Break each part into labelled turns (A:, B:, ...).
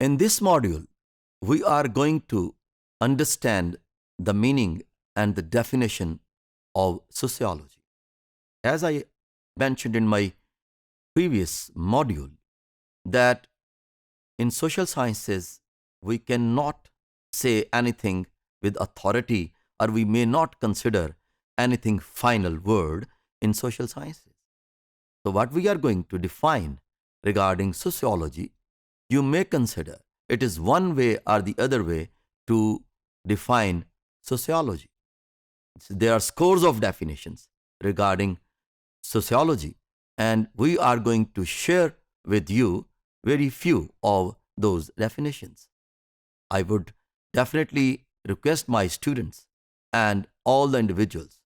A: In this module, we are going to understand the meaning and the definition of sociology. As I mentioned in my previous module, that in social sciences, we cannot say anything with authority, or we may not consider anything final word in social sciences. So, what we are going to define regarding sociology, you may consider it is one way or the other way to define sociology. There are scores of definitions regarding sociology, and we are going to share with you very few of those definitions. I would definitely request my students and all the individuals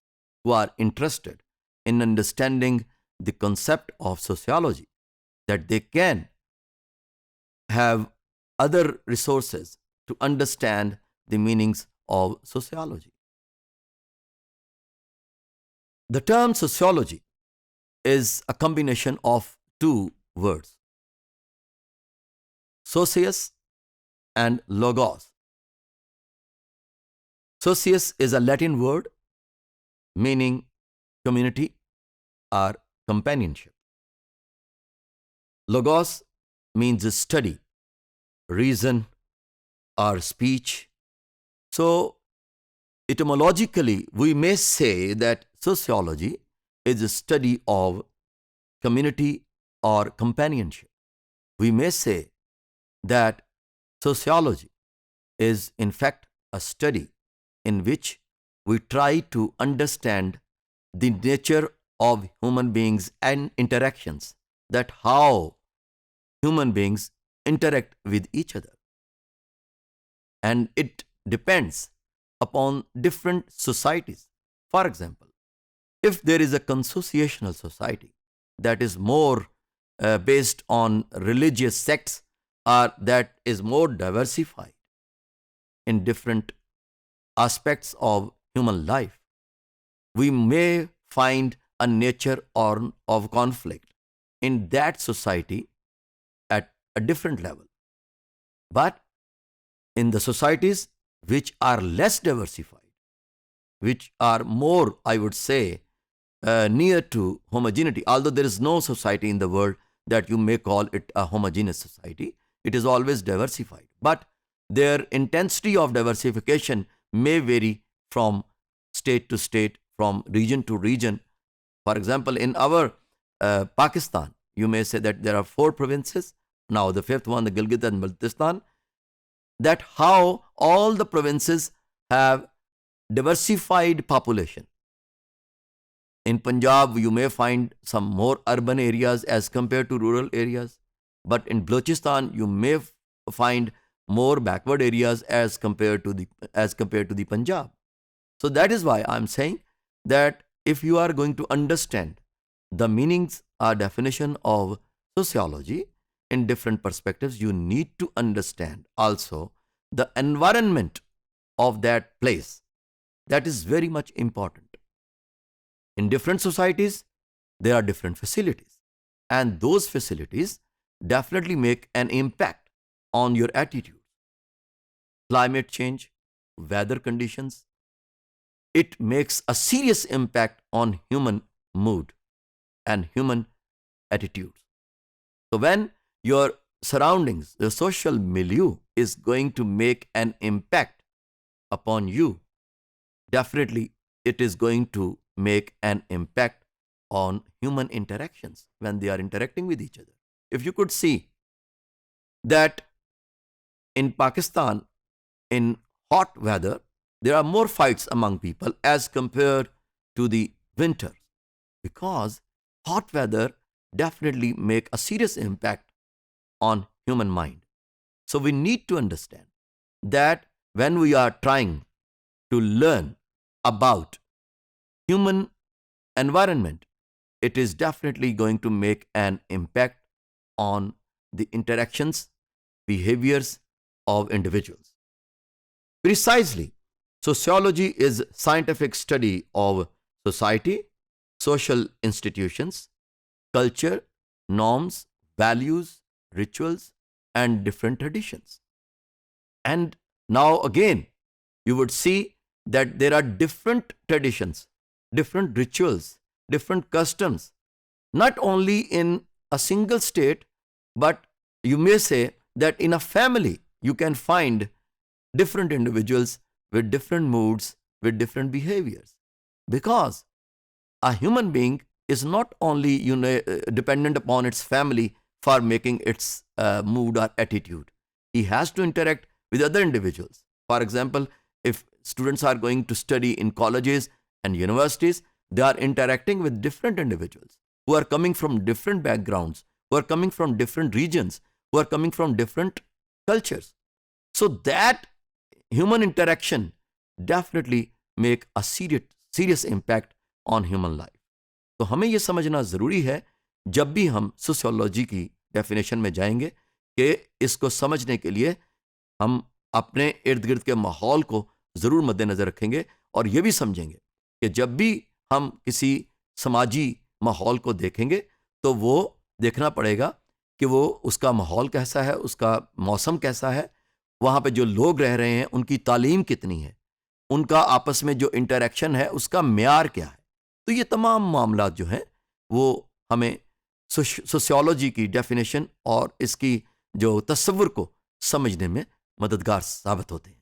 A: who are interested in understanding the concept of sociology that they can have other resources to understand the meanings of sociology. The term sociology is a combination of two words, socius and logos. Socius is a Latin word meaning community or companionship. Logos means study, reason, or speech. So, etymologically, we may say that sociology is a study of community or companionship. We may say that sociology is, in fact, a study in which we try to understand the nature of human beings and interactions, that how human beings interact with each other. And it depends upon different societies. For example, if there is a consociational society that is more based on religious sects or that is more diversified in different aspects of human life, we may find a nature or of conflict in that society at a different level. But in the societies which are less diversified, which are more, I would say, near to homogeneity, although there is no society in the world that you may call it a homogeneous society, it is always diversified. But their intensity of diversification may vary from state to state, from region to region. For example, in our Pakistan, you may say that there are 4 provinces. Now, the fifth one, the Gilgit and Baltistan, that how all the provinces have diversified population. In Punjab, you may find some more urban areas as compared to rural areas. But in Balochistan, you may find more backward areas as compared to the Punjab. So that is why I'm saying that if you are going to understand the meanings or definition of sociology in different perspectives, you need to understand also the environment of that place. That is very much important. In different societies, there are different facilities, and those facilities definitely make an impact on your attitude. Climate change, weather conditions, it makes a serious impact on human mood and human attitudes. So, when your surroundings, the social milieu is going to make an impact upon you, definitely it is going to make an impact on human interactions when they are interacting with each other. If you could see that in Pakistan, in hot weather, there are more fights among people as compared to the winter, because hot weather definitely make a serious impact on human mind. So we need to understand that when we are trying to learn about human environment, it is definitely going to make an impact on the interactions, behaviors of individuals. Precisely, sociology is scientific study of society, social institutions, culture, norms, values, rituals, and different traditions. And now again, you would see that there are different traditions, different rituals, different customs, not only in a single state, but you may say that in a family, you can find different individuals with different moods, with different behaviors. Because a human being is not only dependent upon its family for making its mood or attitude. He has to interact with other individuals. For example, if students are going to study in colleges and universities, they are interacting with different individuals who are coming from different backgrounds, who are coming from different regions, who are coming from different cultures. So that human interaction definitely make a serious impact on human life. तो हमें ये समझना ज़रूरी है जब भी हम sociology की डेफिनेशन में जाएंगे कि इसको समझने के लिए हम अपने इर्द गिर्द के माहौल को ज़रूर मद्देनज़र रखेंगे और ये भी समझेंगे कि जब भी हम किसी समाजी माहौल को देखेंगे तो वो देखना पड़ेगा कि वो उसका माहौल कैसा है, उसका मौसम कैसा है, वहाँ पे जो लोग रह रहे हैं उनकी तालीम कितनी है, उनका आपस में जो इंटरेक्शन है उसका म्यार क्या है. तो ये तमाम मामला जो हैं वो हमें सोशियोलॉजी की डेफिनेशन और इसकी जो तस्वुर को समझने में मददगार साबित होते हैं.